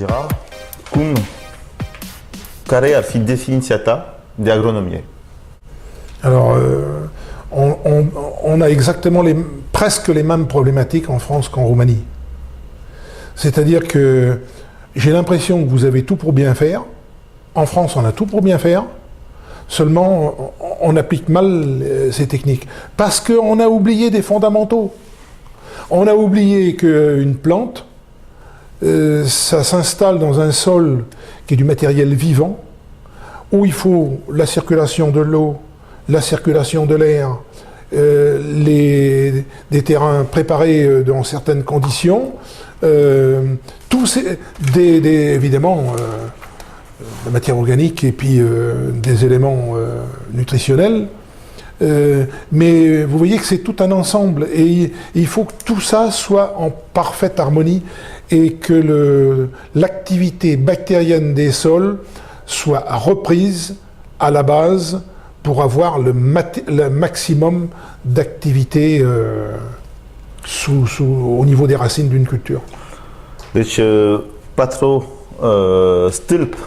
Gérard, care ar fi definiția ta de agronomie? Alors, on a exactement presque les mêmes problématiques en France qu'en Roumanie. C'est-à-dire que j'ai l'impression que vous avez tout pour bien faire. En France, on a tout pour bien faire. Seulement, on applique mal ces techniques. Parce qu'on a oublié des fondamentaux. On a oublié qu'une plante, ça s'installe dans un sol qui est du matériel vivant, où il faut la circulation de l'eau, la circulation de l'air, des terrains préparés dans certaines conditions, évidemment la matière organique et puis des éléments nutritionnels. Mais vous voyez que c'est tout un ensemble et il faut que tout ça soit en parfaite harmonie et que l'activité bactérienne des sols soit reprise à la base pour avoir le maximum d'activité au niveau des racines d'une culture. Deci, patru stâlpi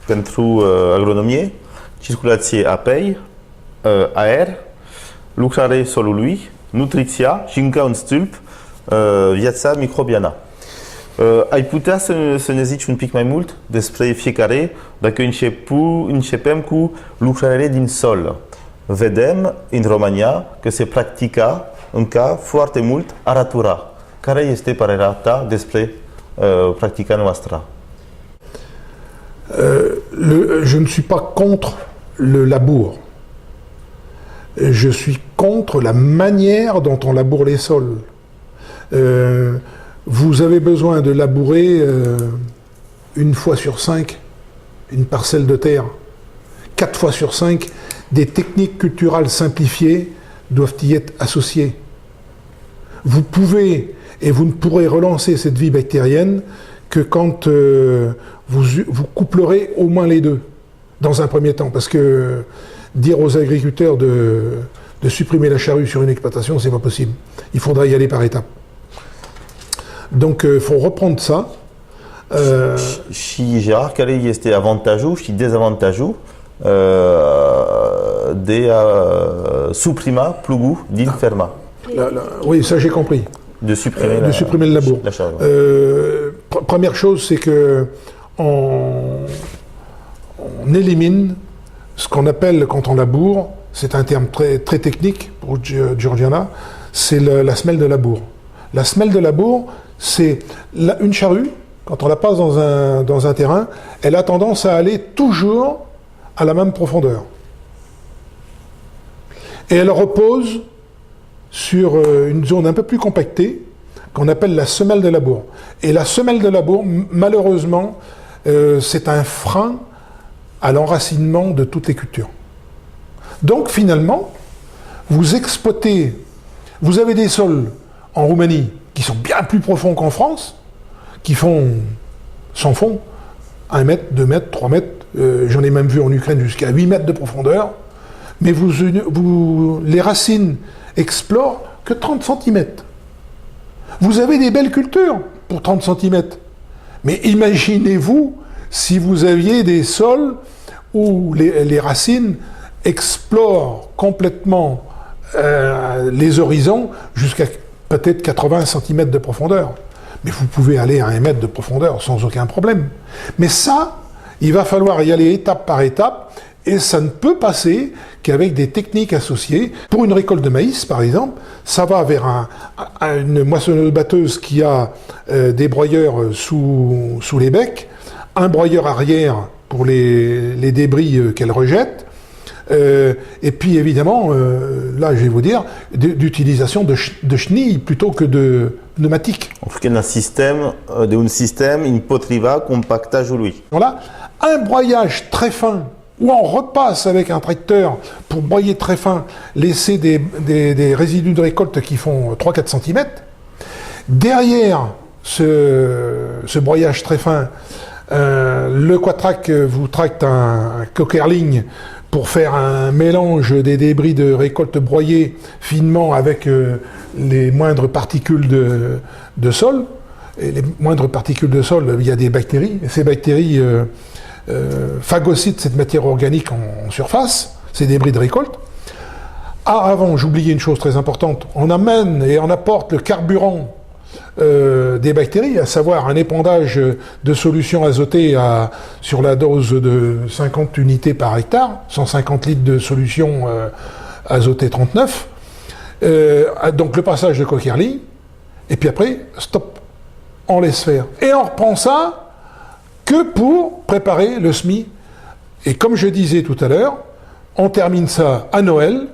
pentru agronomie, circulație apei, aer, lucrare solului, nutriția și încă un stâlp, viața microbiană. Ai putea să ne zici un pic mai mult despre fiecare, dacă începem cu lucrarea din sol. Vedem în România că se practica încă foarte mult aratura. Care este părerea ta despre practica noastră? Je ne suis pas contre le labour. Je suis contre la manière dont on laboure les sols. Vous avez besoin de labourer une fois sur 5 une parcelle de terre. 4 fois sur 5, des techniques culturales simplifiées doivent y être associées. Vous pouvez et vous ne pourrez relancer cette vie bactérienne que quand vous couplerez au moins les deux, dans un premier temps. Parce que dire aux agriculteurs de supprimer la charrue sur une exploitation, c'est pas possible. Il faudra y aller par étapes. Donc il faut reprendre ça. Și Gérard, care este avantajul și dezavantajul de a suprima plugul din ferma? Oui, ça j'ai compris. De supprimer le labour. Première chose, c'est que on élimine ce qu'on appelle, quand on laboure, c'est un terme très technique pour Georgiana, c'est la semelle de labour. La semelle de labour, c'est une charrue, quand on la passe dans un terrain, elle a tendance à aller toujours à la même profondeur. Et elle repose sur une zone un peu plus compactée, qu'on appelle la semelle de labour. Et la semelle de labour, malheureusement, c'est un frein à l'enracinement de toutes les cultures. Donc finalement, vous exploitez, vous avez des sols en Roumanie qui sont bien plus profonds qu'en France, qui font sans fond, 1 mètre, 2 mètres, 3 mètres, j'en ai même vu en Ukraine jusqu'à 8 mètres de profondeur, mais les racines explorent que 30 cm. Vous avez des belles cultures pour 30 cm, mais imaginez-vous si vous aviez des sols où les racines explorent complètement les horizons jusqu'à peut-être 80 cm de profondeur. Mais vous pouvez aller à 1 mètre de profondeur sans aucun problème. Mais ça, il va falloir y aller étape par étape, et ça ne peut passer qu'avec des techniques associées. Pour une récolte de maïs, par exemple, ça va vers une moissonneuse-batteuse qui a des broyeurs sous les becs, un broyeur arrière pour les débris qu'elle rejette, et puis évidemment, là je vais vous dire, d'utilisation de chenilles plutôt que de pneumatiques. On fait un système, un système împotriva compactajului. Voilà, un broyage très fin, où on repasse avec un tracteur pour broyer très fin, laisser des résidus de récolte qui font 3-4 cm. Derrière ce broyage très fin, le Quatrac vous tracte un Cokerling pour faire un mélange des débris de récolte broyés finement avec les moindres particules de sol. et les moindres particules de sol, il y a des bactéries. Et ces bactéries phagocytent cette matière organique en surface, ces débris de récolte. Avant, j'oubliais une chose très importante, on amène et on apporte le carburant des bactéries, à savoir un épandage de solutions azotées sur la dose de 50 unités par hectare, 150 litres de solution azotée 39, donc le passage de Coquerly, et puis après, stop, on laisse faire. Et on reprend ça que pour préparer le semis. Et comme je disais tout à l'heure, on termine ça à Noël,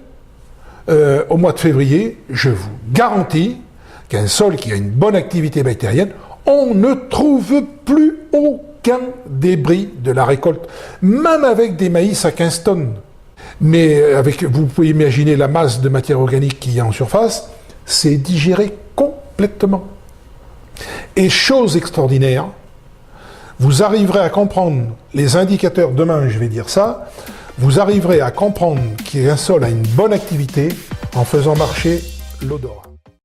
au mois de février. Je vous garantis qu'un sol qui a une bonne activité bactérienne, on ne trouve plus aucun débris de la récolte, même avec des maïs à 15 tonnes. Mais vous pouvez imaginer la masse de matière organique qu'il y a en surface, c'est digéré complètement. Et chose extraordinaire, vous arriverez à comprendre les indicateurs, demain je vais dire ça, vous arriverez à comprendre qu'un sol a une bonne activité en faisant marcher l'odorat.